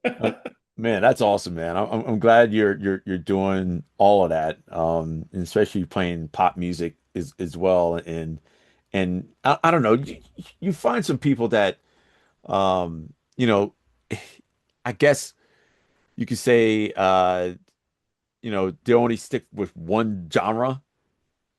Uh, Man, that's awesome, man. I'm glad you're doing all of that, and especially playing pop music as well. And I don't know, you find some people that, you know, I guess you could say, they only stick with one genre.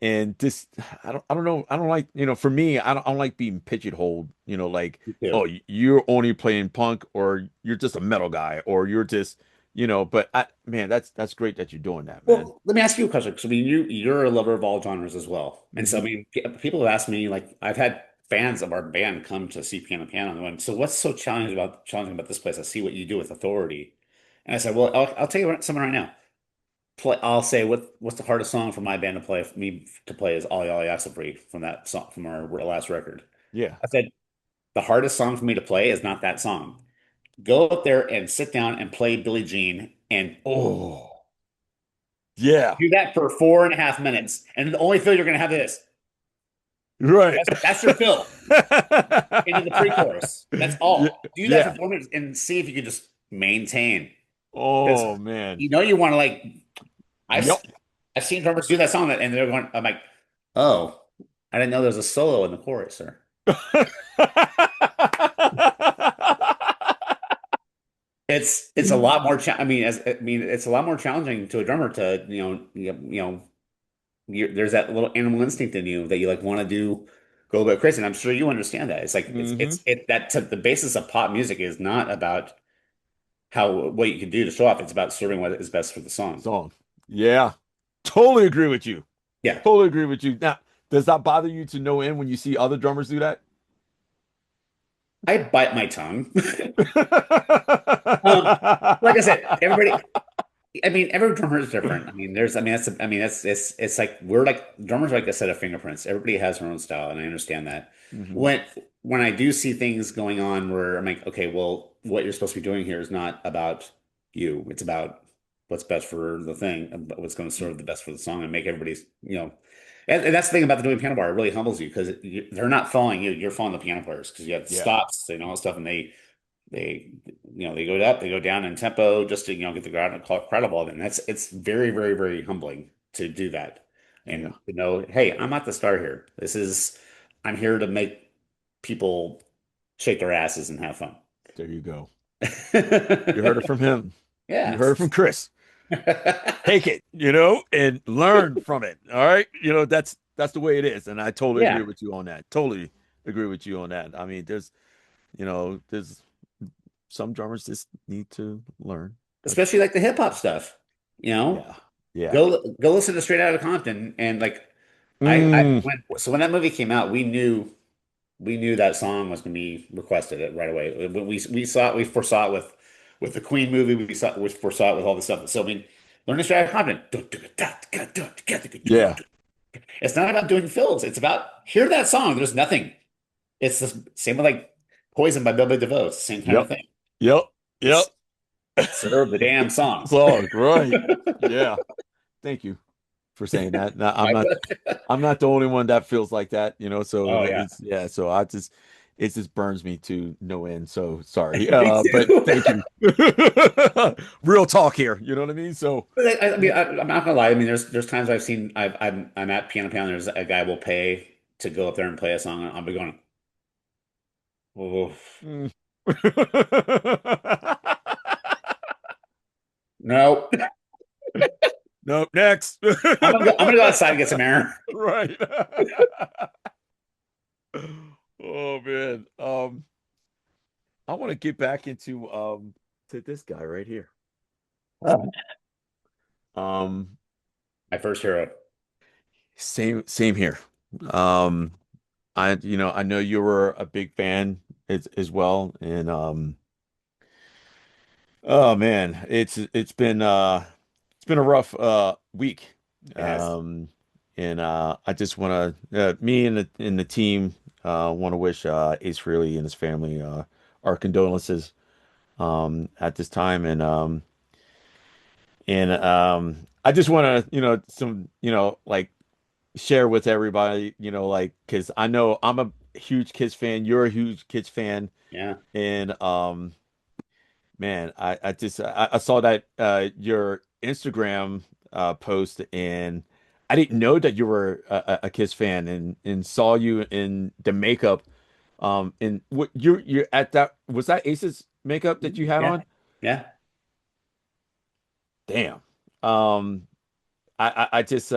And this, I don't know. I don't like, for me, I don't like being pigeonholed, like, Me too. oh, you're only playing punk or you're just a metal guy or you're just, but man, that's great that you're doing that, man. Well, let me ask you a question. Because I mean, you're a lover of all genres as well, and so I Hmm. mean, people have asked me like I've had fans of our band come to see Piano Piano and went, so what's so challenging about this place? I see what you do with Authority, and I said, well, I'll tell you something right now. I'll say what's the hardest song for my band to play for me to play is Ollie Ollie Free from that song from our last record. Yeah. I said the hardest song for me to play is not that song. Go up there and sit down and play Billie Jean and Oh, yeah. do that for 4.5 minutes. And the only fill you're gonna have is Right. that's your fill into the pre-chorus. That's Yeah. all. Do that for Yeah. 4 minutes and see if you can just maintain. Because Oh, man. you want to like I've Yep. I've seen drummers do that song and they're going, I'm like, oh, I didn't know there was a solo in the chorus, sir. It's a lot more cha I mean it's a lot more challenging to a drummer to there's that little animal instinct in you that you like want to do go a bit crazy. And I'm sure you understand that. It's like Hmm. the basis of pop music is not about how what you can do to show off. It's about serving what is best for the song. Song. Yeah. Totally agree with you. Yeah, Totally agree with you. Now, does that bother you to no end when you see other drummers do that? I bite my tongue. Um, like I said, everybody. I mean, every drummer is different. I mean, it's like we're like drummers, are like a set of fingerprints. Everybody has their own style, and I understand that. Hmm. When when I do see things going on where I'm like, okay, well, what you're supposed to be doing here is not about you. It's about what's best for the thing, and what's going to serve the best for the song, and make everybody's, and that's the thing about the doing piano bar. It really humbles you because they're not following you. You're following the piano players because you have Yeah. stops and all that stuff, and they they go up, they go down in tempo just to get the crowd involved, and it's very very very humbling to do that Yeah. and to know, hey, I'm not the star here. I'm here to make people shake their asses and have fun. There you go. You heard it from him. You Yeah. heard it from Chris. Take it, and learn from it. All right. That's the way it is. And I totally agree Yeah. with you on that. Totally agree with you on that. I mean, there's some drummers just need to learn. That's Especially like the hip hop stuff. You know, Yeah. Yeah. go listen to Straight Outta Compton and like Mm. when that movie came out, we knew that song was going to be requested it right away. When we foresaw it with the Queen movie. We foresaw it with all the stuff. So I mean, learning Straight Outta Yeah. Compton. It's not about doing fills. It's about hear that song. There's nothing. It's the same with like Poison by Bebe DeVoe. It's the same kind of Yep. thing. Yep. Yep. Just serve the damn song. So right. Yeah. Thank you for saying that. Now, My I'm not the only one that feels like that, so Oh yeah. it's yeah, so it just burns me to no end. So sorry. Me But too. thank you. Real talk here, you know what I mean? So But I mean, I'm not gonna lie. I mean, there's times I've seen I'm at Piano Pound. There's a guy will pay to go up there and play a song. I'll be going, oh mm. no. Nope, next. I'm gonna go outside and get some air. Right. Oh man. I want to get back into to this guy right here. Oh. Um My first hero. same here. Um I know you were a big fan as well, and oh man, it's been a rough week. It has. Um, and I just want to me and the team want to wish Ace Frehley and his family our condolences at this time, and I just want to some like share with everybody, like, because I know I'm a huge Kiss fan, you're a huge Kiss fan, Yeah. and Man, I saw that your Instagram post, and I didn't know that you were a Kiss fan, and saw you in the makeup. And what you're at that, was that Ace's makeup that Mhm. you had Yeah. on? Yeah. Damn. Um, I just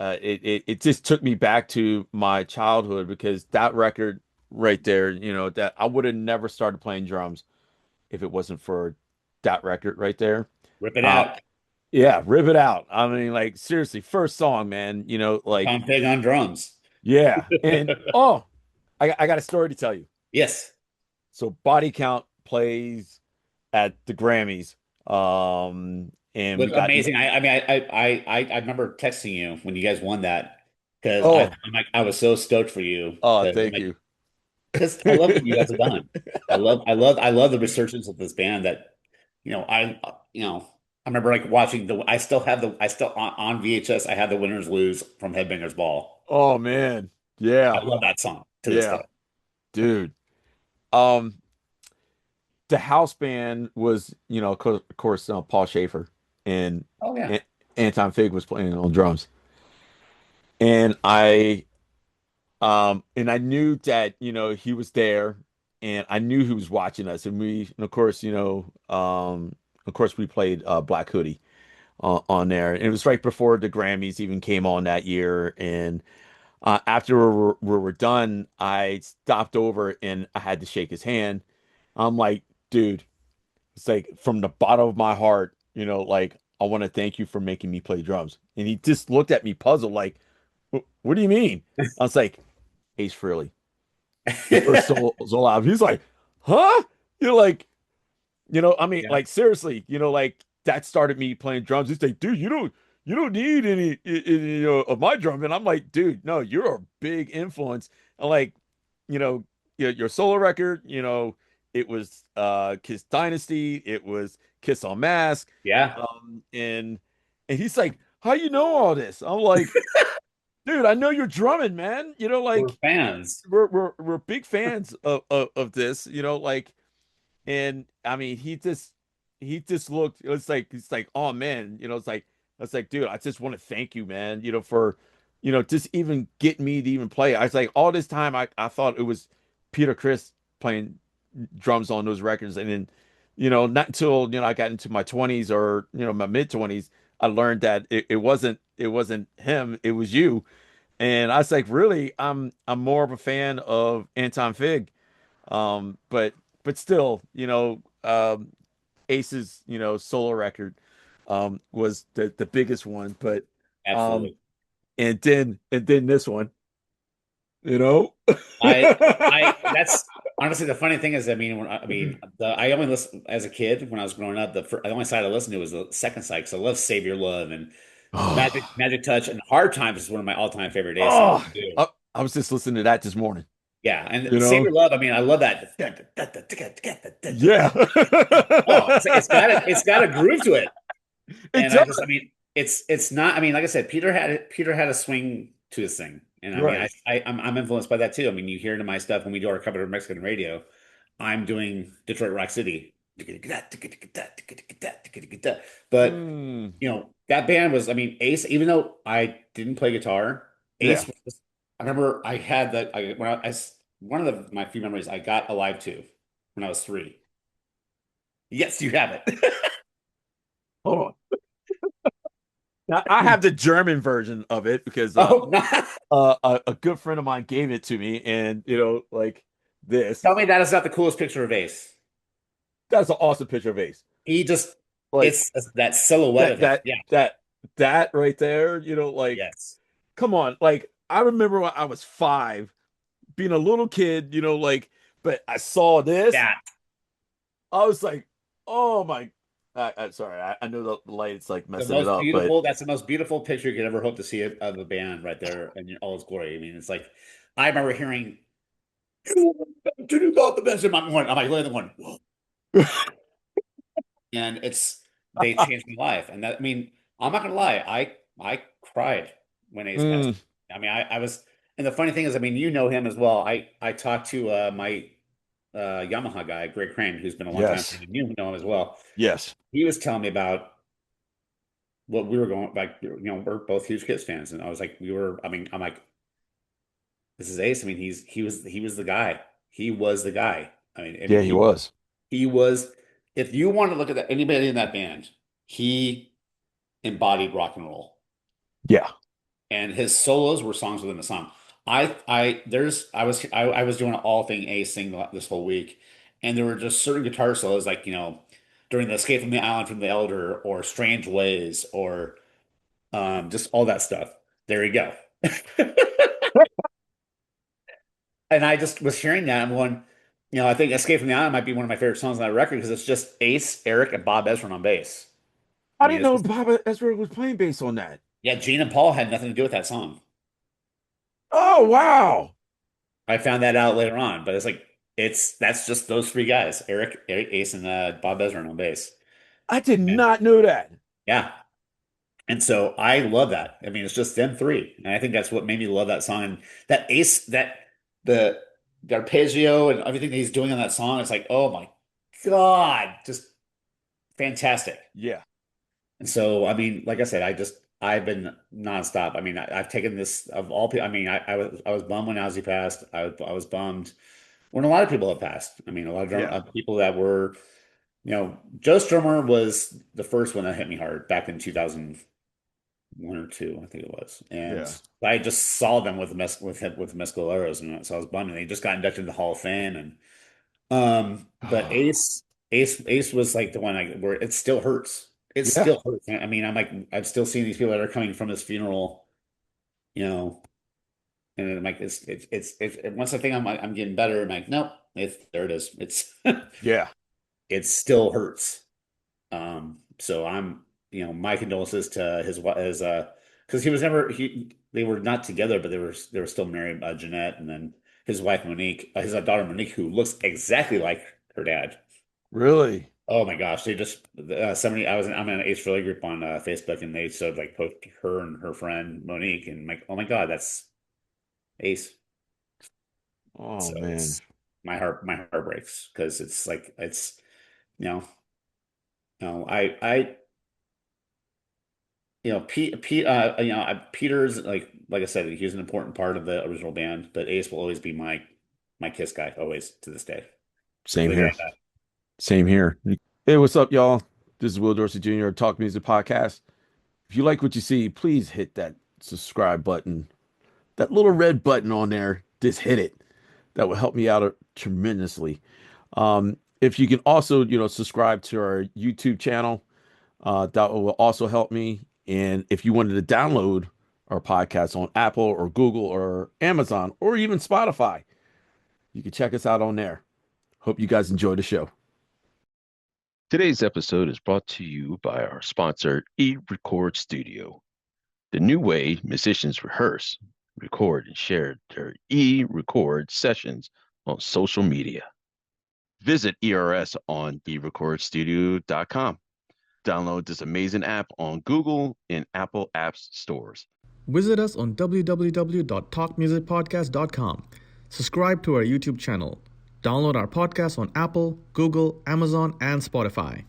it just took me back to my childhood, because that record right there, that I would have never started playing drums if it wasn't for that record right there. Rip it Uh, out. yeah, rip it out. I mean, like, seriously, first song, man. Like, Anton Fig on drums. yeah. And I got a story to tell you. Yes. So Body Count plays at the Grammys, and Was we got amazing. I mean, I remember texting you when you guys won that because oh I'm like, I was so stoked for you oh because I'm thank like, you. because I love what you guys have done. I love the resurgence of this band that, you know, I remember like watching I still on VHS, I had the Winners Lose from Headbangers Ball. Oh man, I yeah, love that song to this yeah, day. dude. Um, the house band was, of course, Paul Schaefer, and, Oh yeah. and Anton Fig was playing on drums, and I knew that, he was there, and I knew he was watching us, and of course, we played Black Hoodie on there, and it was right before the Grammys even came on that year, and after we were done, I stopped over and I had to shake his hand. I'm like, dude, it's like from the bottom of my heart, like, I want to thank you for making me play drums. And he just looked at me puzzled, like, what do you mean? I was like, Ace Frehley, the first soul album. He's like, huh? You're like, I mean, Yeah. like, seriously, like, that started me playing drums. He's like, dude, you don't need any, of my drum. And I'm like, dude, no, you're a big influence. And, like, you know, your solo record, it was Kiss Dynasty, it was Kiss on Mask. Yeah. And he's like, how you know all this? I'm like, dude, I know you're drumming, man. We're Like, fans. we're big fans of this, like. And I mean, he just looked, it was like, he's like, oh man, it's like, dude, I just want to thank you, man, for, just even getting me to even play. I was like, all this time I thought it was Peter Criss playing drums on those records. And then, not until, I got into my 20s, or, my mid 20s, I learned that it wasn't him, it was you. And I was like, really, I'm more of a fan of Anton Fig. But still, Ace's, solo record was the biggest one. But um Absolutely. and then this one, you know. I that's honestly the funny thing is, I only listened as a kid when I was growing up. The only side I listened to was the second side because I love Save Your Love and Oh, Magic Touch and Hard Times is one of my all-time favorite Ace songs oh, too. I was just listening to that this morning, Yeah, you and Save know. Your Love. I mean, I love that. Yeah. Oh, it's got a groove to it, It and does. I mean, it's not. I mean, like I said, Peter had a swing to his thing, and I mean, Right. I'm influenced by that too. I mean, you hear into my stuff when we do our cover of Mexican radio. I'm doing Detroit Rock City. But Mm, that band was, I mean, Ace, even though I didn't play guitar, yeah. Ace was, I remember I had that when one of my few memories I got Alive to when I was 3. Yes, you have it. Hold on. Now, I have the German version of it, because Oh, no. a good friend of mine gave it to me, and, like, this. Tell me that is not the coolest picture of Ace. That's an awesome picture of Ace. He just, Like, it's that silhouette that of him. that Yeah. that that right there, like, Yes. come on. Like, I remember when I was 5, being a little kid, like, but I saw this, That I was like, oh my. I'm sorry, I know the light's like messing it up, but that's the most beautiful picture you could ever hope to see of a band right there in all its glory. I mean, it's like, I remember hearing, "You got the best in my one." I'm like, look at the one. And they changed my life. And that, I mean, I'm not gonna lie, I cried when Ace passed. mm, I mean, I was, and the funny thing is, I mean, you know him as well. I talked to my Yamaha guy, Greg Crane, who's been a long time Yes. friend, and you know him as well. Yes. He was telling me about what we were going like. We're both huge Kiss fans, and I was like, we were. I mean, I'm like, this is Ace. I mean, he was the guy. He was the guy. I mean, Yeah, he was. he was. If you want to look at anybody in that band, he embodied rock and roll, Yeah. and his solos were songs within the song. I was doing an all thing Ace thing this whole week, and there were just certain guitar solos like during the Escape from the Island from the Elder or Strange Ways or just all that stuff. There you go. And I just was hearing that. I'm going, I think Escape from the Island might be one of my favorite songs on that record because it's just Ace, Eric, and Bob Ezrin on bass. I I mean, didn't it's know just, Baba Ezra was playing bass on that. yeah, Gene and Paul had nothing to do with that song. Oh, wow. I found that out later on, but it's like, that's just those three guys, Eric, Ace, and Bob Ezrin on bass. I did And not know that. yeah. And so I love that. I mean, it's just them three. And I think that's what made me love that song. And that Ace, the, the arpeggio and everything that he's doing on that song, it's like, oh my God, just fantastic. Yeah. And so, I mean, like I said, I've been nonstop. I mean, I've taken this of all people. I mean, I was bummed when Ozzy passed. I was bummed when a lot of people have passed. I mean, a lot of Yeah. people that were, Joe Strummer was the first one that hit me hard back in 2001 or two, I think it was. And Yeah. I just saw them with Mescaleros, and so I was bummed. And they just got inducted into the Hall of Fame, and but Ace was like the one where it still hurts. It Yeah. still hurts. I mean, I'm still seeing these people that are coming from his funeral, you know, and I'm like, it's once I think I'm getting better, I'm like, nope, there it is. Yeah. It still hurts. So my condolences to his because they were not together, but they were still married, Jeanette, and then his wife Monique, his daughter Monique, who looks exactly like her dad. Really? Oh my gosh, they just somebody I'm in an Ace Frehley group on Facebook, and they sort of like post her and her friend Monique, and I'm like, oh my God, that's Ace. Oh So man. it's my heart breaks because it's like you know I Peter's like I said, he was an important part of the original band, but Ace will always be my Kiss guy, always to this day. Same Leave it here. at that. Same here. Hey, what's up, y'all? This is Will Dorsey Jr. Talk Music Podcast. If you like what you see, please hit that subscribe button. That little red button on there, just hit it. That will help me out tremendously. If you can also, subscribe to our YouTube channel, that will also help me. And if you wanted to download our podcast on Apple or Google or Amazon or even Spotify, you can check us out on there. Hope you guys enjoy the show. Today's episode is brought to you by our sponsor, 𝐸 Studio, the new way musicians rehearse, record, and share their sessions on social media. Visit ERS on 𝐸recordstudio.com. Download this amazing app on Google and Apple Apps stores. Visit us on www.talkmusicpodcast.com. Subscribe to our YouTube channel. Download our podcast on Apple, Google, Amazon, and Spotify.